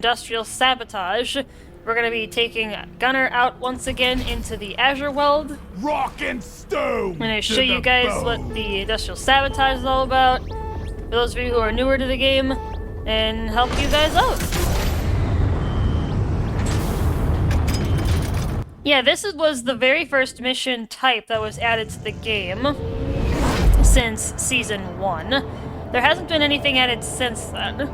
Industrial Sabotage. We're going to be taking Gunner out once again into the Azure World. Rock and stone! I'm going to show you guys what the Industrial Sabotage is all about, for those of you who are newer to the game, and help you guys out. Yeah, this was the very first mission type that was added to the game since Season 1. There hasn't been anything added since then.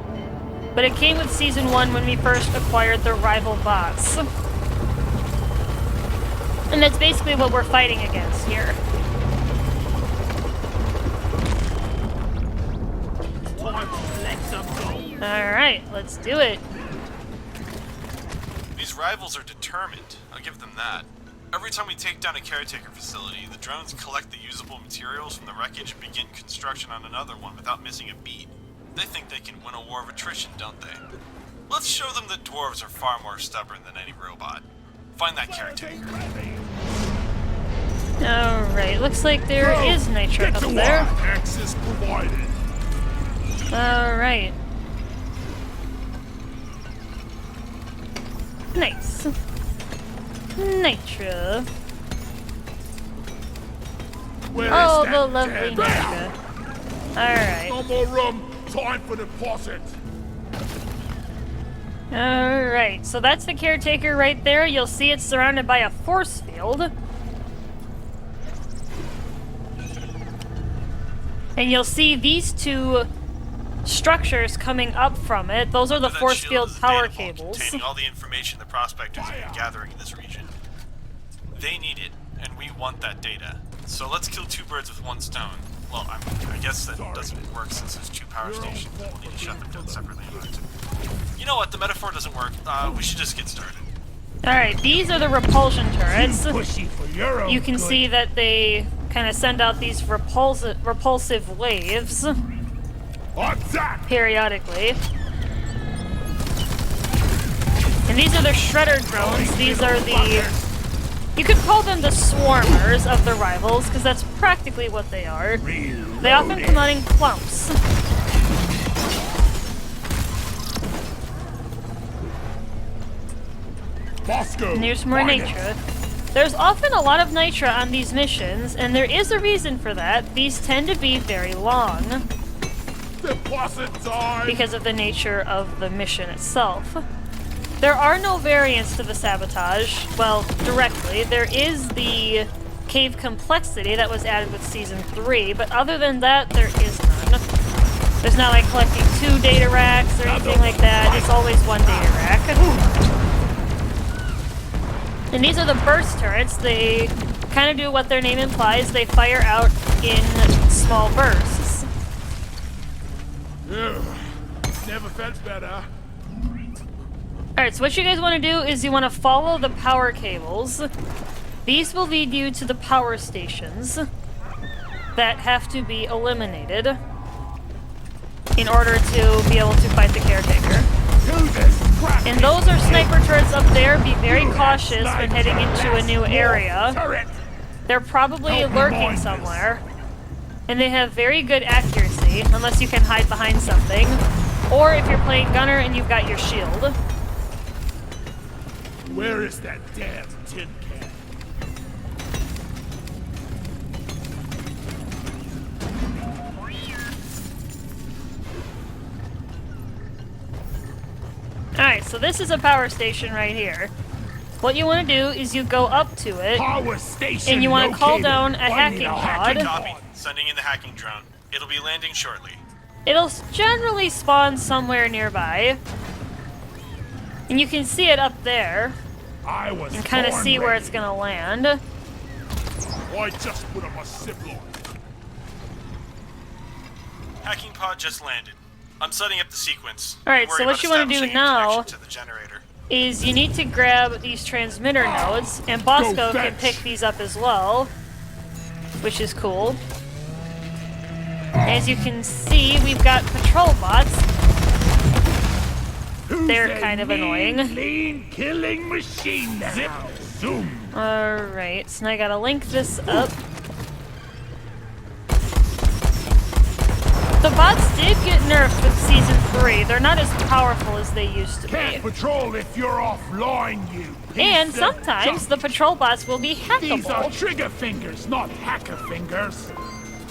But it came with Season 1 when we first acquired the rival bots. And that's basically what we're fighting against here. Alright, let's do it. These rivals are determined, I'll give them that. Every time we take down a caretaker facility, the drones collect the usable materials from the wreckage and begin construction on another one without missing a beat. They think they can win a war of attrition, don't they? Let's show them that dwarves are far more stubborn than any robot. Find that caretaker. Alright, looks like there is nitro up there. Access provided. Alright. Nice. Nitro. Oh, the lovely nitro. Alright. No more room. Time for deposit. Alright, so that's the caretaker right there. You'll see it's surrounded by a force field. And you'll see these two structures coming up from it. Those are the force field power cables. Containing all the information the prospectors have been gathering in this region. They need it, and we want that data. So let's kill two birds with one stone. Well, I guess that doesn't work since there's two power stations. We'll need to shut them down separately in order to... You know what? The metaphor doesn't work. We should just get started. Alright, these are the repulsion turrets. For you can see that they kind of send out these repulsive waves periodically. And these are the shredder drones. These are the... You could call them the swarmers of the rivals, because that's practically what they are. They often come out in clumps. And there's more nitra. There's often a lot of nitra on these missions, and there is a reason for that. These tend to be very long because of the nature of the mission itself. There are no variants to the sabotage, well, directly. There is the cave complexity that was added with Season 3, but other than that, there is none. There's not like collecting 2 data racks or anything like that. It's always 1 data rack. And these are the burst turrets. They kind of do what their name implies. They fire out in small bursts. Never felt better. Alright, so what you guys want to do is you want to follow the power cables. These will lead you to the power stations that have to be eliminated in order to be able to fight the caretaker. And those are sniper turrets up there. Be very cautious when heading into a new area. They're probably lurking somewhere. And they have very good accuracy, unless you can hide behind something. Or if you're playing gunner and you've got your shield. Where is that damn tin can? Alright, so this is a power station right here. What you want to do is you go up to it, Power station and you want to call down a Finding hacking pod. Copy. Sending in the hacking drone. It'll be landing shortly. It'll generally spawn somewhere nearby. And you can see it up there. And kind of see where it's gonna land. I just put up a zipline. Hacking pod just landed. I'm setting up the sequence. Alright, so what you want to do now to the generator. is you need to grab these transmitter nodes, and Bosco can pick these up as well, which is cool. As you can see, we've got patrol bots. They're kind of annoying. Lean killing machine now. Zoom. Alright, so now I gotta link this up. The bots did get nerfed with Season 3. They're not as powerful as they used to Can't be. patrol if you're offline, you piece And of sometimes junk. the patrol bots will be These are hackable. trigger fingers, not hacker fingers.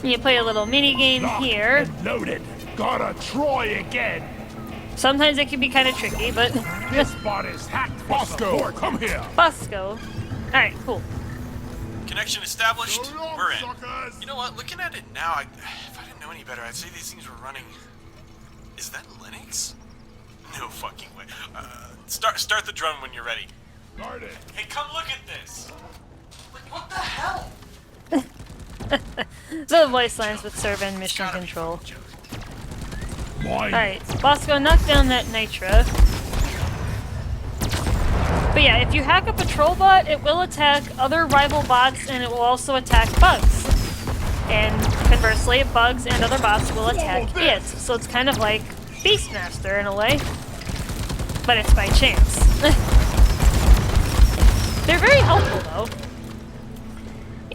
You play a little mini game Locked here. and loaded. Gotta try again. Sometimes it can be kind of tricky, but This bot is hacked for support. Come here. Bosco. Alright, cool. Connection established. So long, We're in. suckers. You know what? Looking at it now, if I didn't know any better, I'd say these things were running. Is that Linux? No fucking way. Start the drone when you're ready. Start it. Hey, come look at this. Like, what the hell? The voice lines with serve and mission control. Mine. Alright, Bosco, knock down that Nitra. But yeah, if you hack a patrol bot, it will attack other rival bots and it will also attack bugs. And conversely, bugs and other bots will attack it. So it's kind of like Beastmaster in a way. But it's by chance. They're very helpful though.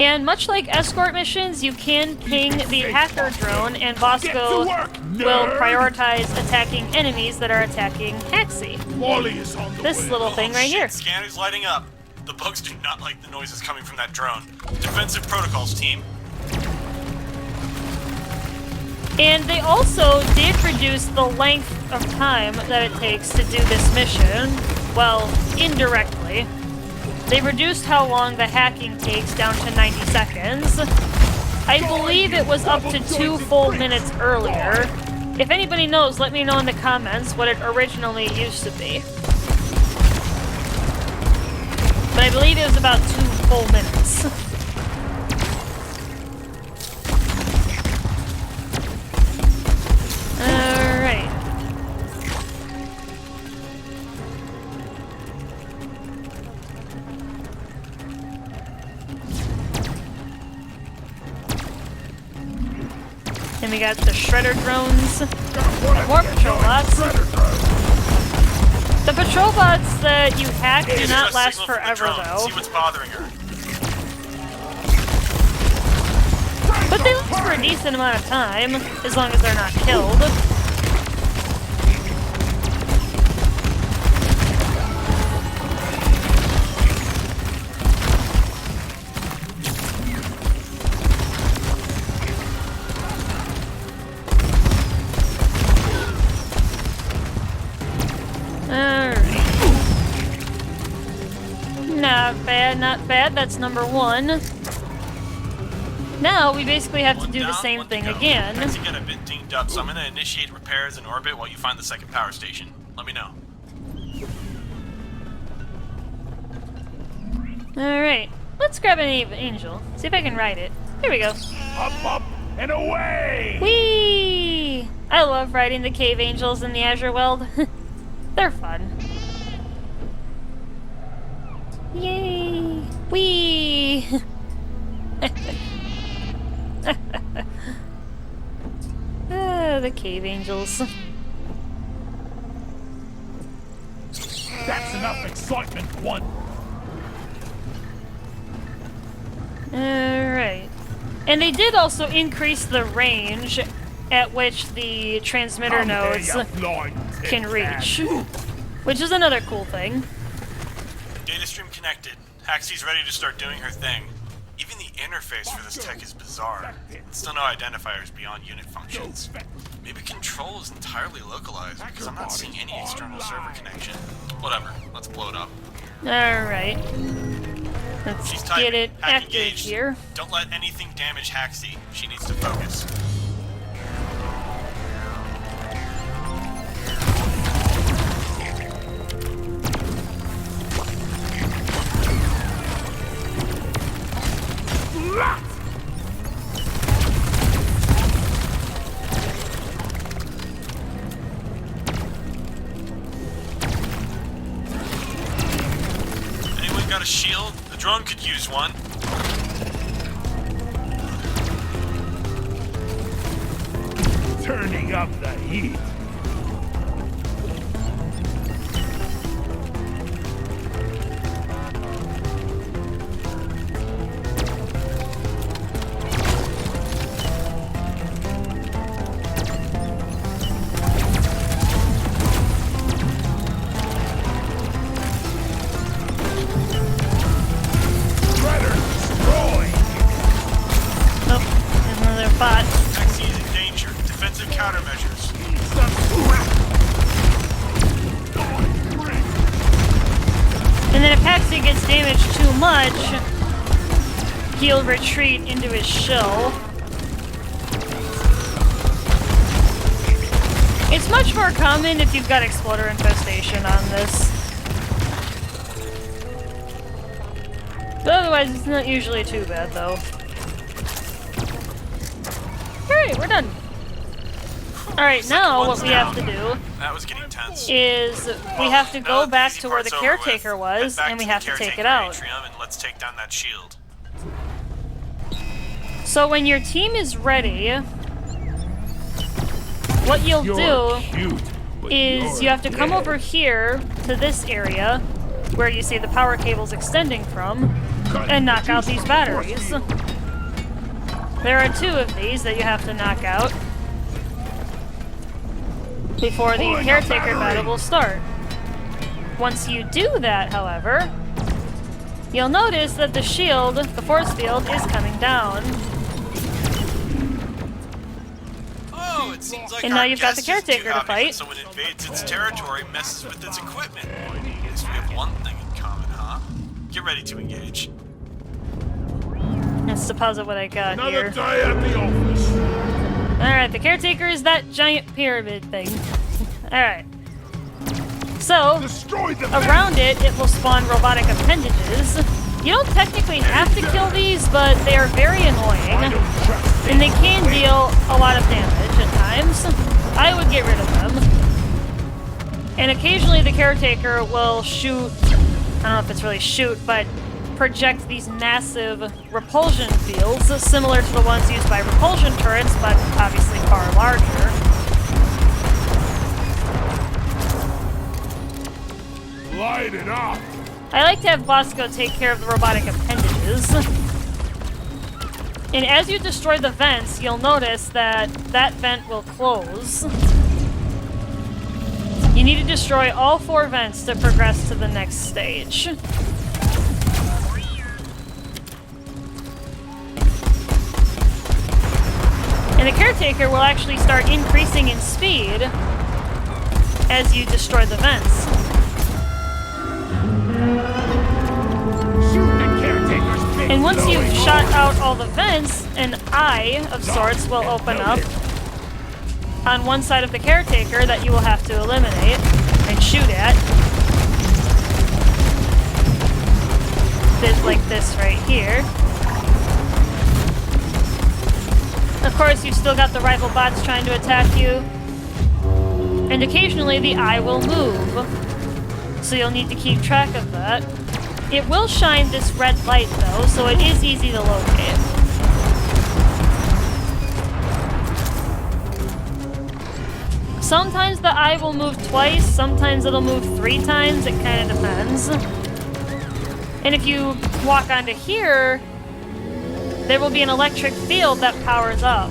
And much like escort missions, you can ping the hacker drone and Bosco will prioritize attacking enemies that are attacking Haxi. Wally is on the This way. little thing Oh, right shit, here. Scanner's lighting up. The bugs do not like the noises coming from that drone. Defensive protocols, team. And they also did reduce the length of time that it takes to do this mission. Well, indirectly. They reduced how long the hacking takes down to 90 seconds. I believe it was up to 2 full minutes earlier. If anybody knows, let me know in the comments what it originally used to be. But I believe it was about 2 full minutes. Alright. Then we got the shredder drones. More patrol bots. The patrol bots that you hack do not last forever though. See what's bothering her. But they last for a decent amount of time, as long as they're not killed. Not bad, not bad. That's number 1. Now we basically have to One do the down, same one to thing go. again. Things get a bit dinged up, so I'm gonna initiate repairs in orbit while you find the second power station. Let me know. Alright, let's grab an angel. See if I can ride it. Here we go. Up, and away! Whee! I love riding the cave angels in the Azure Weld. They're fun. Yay! Whee! The cave angels. That's enough excitement, one. Alright. And they did also increase the range at which the transmitter nodes can reach. Which is another cool thing. Data stream connected. Haxie's ready to start doing her thing. Even the interface for this tech is bizarre. Still no identifiers beyond unit functions. Maybe control is entirely localized because I'm not seeing any external server connection. Whatever, let's blow it up. Alright. Let's She's get typing. it Hack active engaged. here. Don't let anything damage Haxie. She needs to focus. Anyone got a shield? The drone could use one. Turning up the heat. And then if Haxie gets damaged too much, he'll retreat into his shell. It's much more common if you've got Exploder Infestation on this. But otherwise, it's not usually too bad, though. Alright, we're done. Alright, now what we have to do That was getting tense. is we have to go back to where the caretaker was, and we have to take it out. And let's take down that shield. So when your team is ready, what you'll do is you have to come over here to this area where you see the power cables extending from and knock out these batteries. There are 2 of these that you have to knock out before the caretaker battle will start. Once you do that, however, you'll notice that the shield, the force field, is coming down. Oh, it seems like And now you've got the caretaker to fight. Someone invades its territory, messes with its equipment. I guess we have one thing in common, huh? Get ready to engage. Let's deposit what I got Another here. day at the office. Alright, the caretaker is that giant pyramid thing. Alright. So, Destroy the around it will spawn robotic appendages. You don't technically have to kill these, but they are very annoying. And they can deal a lot of damage at times. I would get rid of them. And occasionally the caretaker will shoot, I don't know if it's really shoot, but project these massive repulsion fields, similar to the ones used by repulsion turrets, but obviously far larger. Light it up. I like to have Bosco take care of the robotic appendages. And as you destroy the vents, you'll notice that that vent will close. You need to destroy all 4 vents to progress to the next stage. And the caretaker will actually start increasing in speed as you destroy the vents. Shoot the caretaker's big And once you've glowing shot orb. out all the vents, an eye of sorts will open up on one side of the caretaker that you will have to eliminate and shoot at. There's like this right here. Of course, you've still got the rifle bots trying to attack you. And occasionally the eye will move, so you'll need to keep track of that. It will shine this red light though, so it is easy to locate. Sometimes the eye will move twice, sometimes it'll move 3 times, it kind of depends. And if you walk onto here, there will be an electric field that powers up.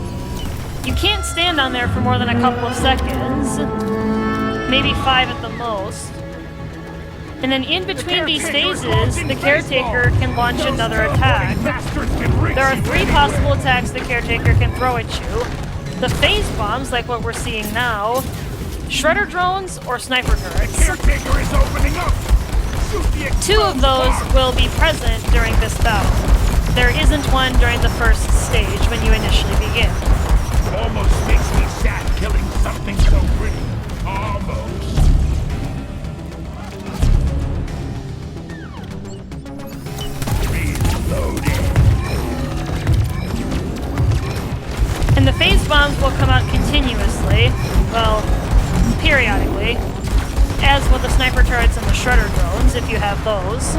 You can't stand on there for more than a couple of seconds, maybe 5 at the most. And then in between these phases, the caretaker can launch another attack. There are 3 possible attacks the caretaker can throw at you. The phase bombs, like what we're seeing now, shredder drones, or sniper turrets. Caretaker is opening up. Shoot the 2 of those will be present during this battle. There isn't one during the first stage when you initially begin. Almost makes me sad killing something so pretty. Almost. Reloaded. And the phase bombs will come out continuously, well, periodically, as will the sniper turrets and the shredder drones, if you have those.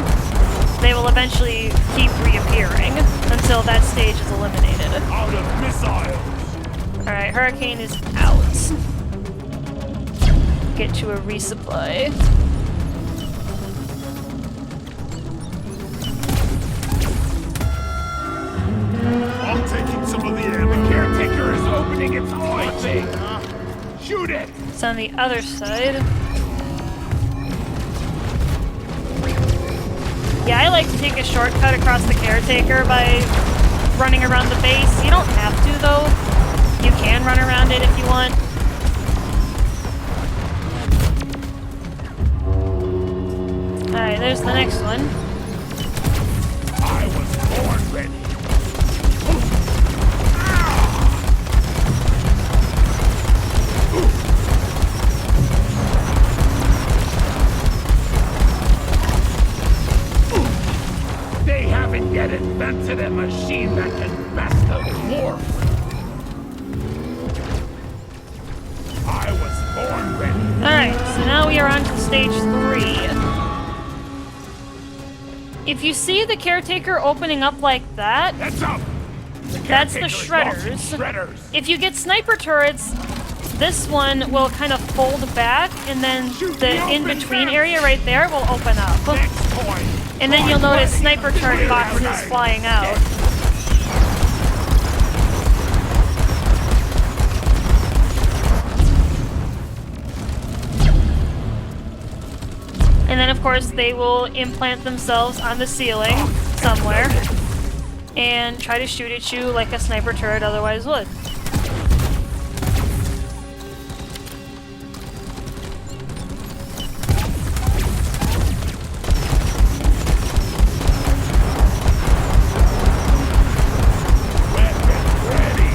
They will eventually keep reappearing until that stage is eliminated. Out of missiles. Alright, Hurricane is out. Get you a resupply. I'm taking some of the air. The caretaker is opening its eye thing. Shoot it. It's on the other side. Yeah, I like to take a shortcut across the caretaker by running around the base. You don't have to, though. You can run around it if you want. Alright, there's the next one. I was born ready. They haven't yet invented a machine that can best a dwarf. I was born ready. Alright, so now we are on to stage 3. If you see the caretaker opening up like that, Heads up! that's the Caretaker is launching shredders. Shredders. If you get sniper turrets, this one will kind of fold back, and then the in-between area right there will open up. Next point. And then you'll notice sniper turret boxes flying out. And then, of course, they will implant themselves on the ceiling somewhere and try to shoot at you like a sniper turret otherwise would. Weapon ready.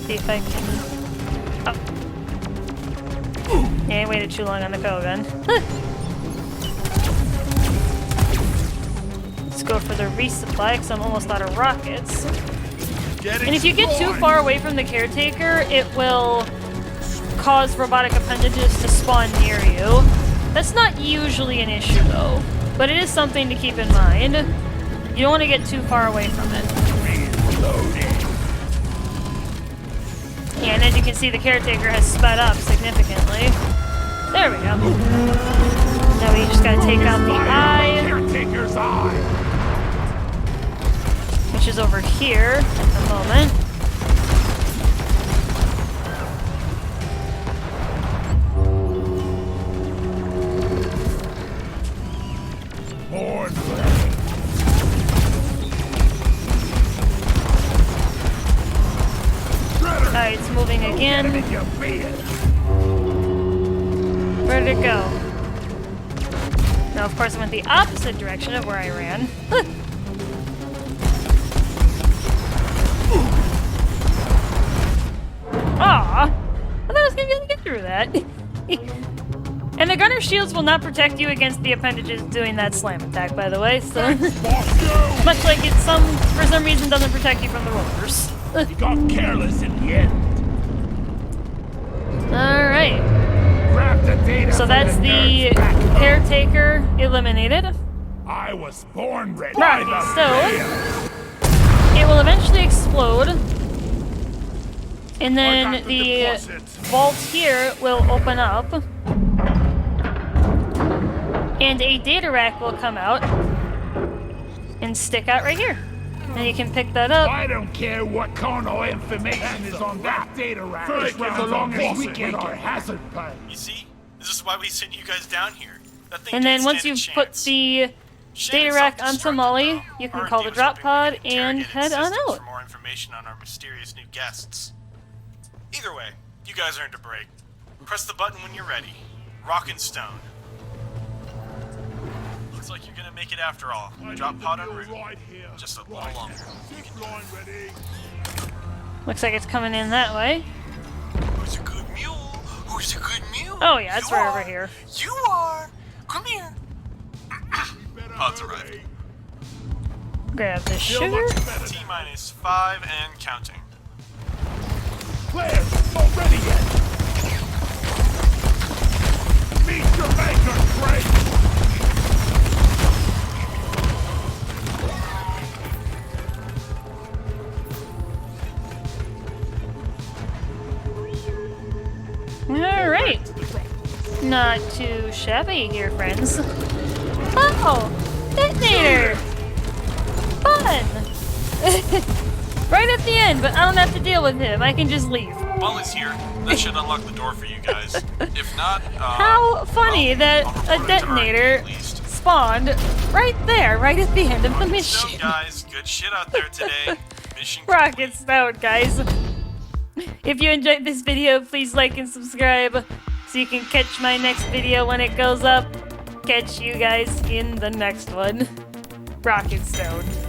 See if I can... Oh. Yeah, I waited too long on the go gun. Let's go for the resupply, because I'm almost out of rockets. And if you get too far away from the caretaker, it will cause robotic appendages to spawn near you. That's not usually an issue, though. But it is something to keep in mind. You don't want to get too far away from it. Yeah, and as you can see, the caretaker has sped up significantly. There we go. Now we just gotta take out the eye, Caretaker's eye. which is over here at the moment. Born ready. Alright, it's moving again. You beat it. Where did it go? Now, of course, I went the opposite direction of where I ran. Aw! I thought I was gonna be able to get through that. And the gunner shields will not protect you against the appendages doing that slam attack, by the way, so... Much like it for some reason, doesn't protect you from the rollers. You got careless in the end. Alright. Grab the data. So that's the caretaker eliminated. I was born ready. Right, By the so it will eventually explode, and then the vault here will open up, and a data rack will come out and stick out right here. And you can pick that up. I don't care what carnal information is on that data rack. First, as long as we get our hazard pay. You see? This is why we sent you guys down here. That thing And then didn't once stand a you've put chance. the data rack onto Molly, you can call the drop pod and head on out. For more information on our mysterious new guests. Either way, you guys earned a break. Press the button when you're ready. Rock and stone. Looks like you're gonna make it after all. Drop pod en route. Just a little longer. Looks like it's coming in that way. Who's a good mule? Who's a good mule? Oh yeah, it's You right are. over here. You are. Come here. Pod's arrived. Grab the sugar. T-minus 5 and counting. Claire, not ready yet. Meet your maker, Frank. Alright. Not too shabby here, friends. Oh! Detonator! Fun! Right at the end, but I don't have to deal with him. I can just leave. Molly's here. That should unlock the door for you guys. If not, How funny well, that I'll a report it to DRG detonator at least. spawned right there, right at the end of the So mission. guys, good shit out there today. Mission Rocket complete. Stone, guys. If you enjoyed this video, please like and subscribe so you can catch my next video when it goes up. Catch you guys in the next one. Rocket Stone.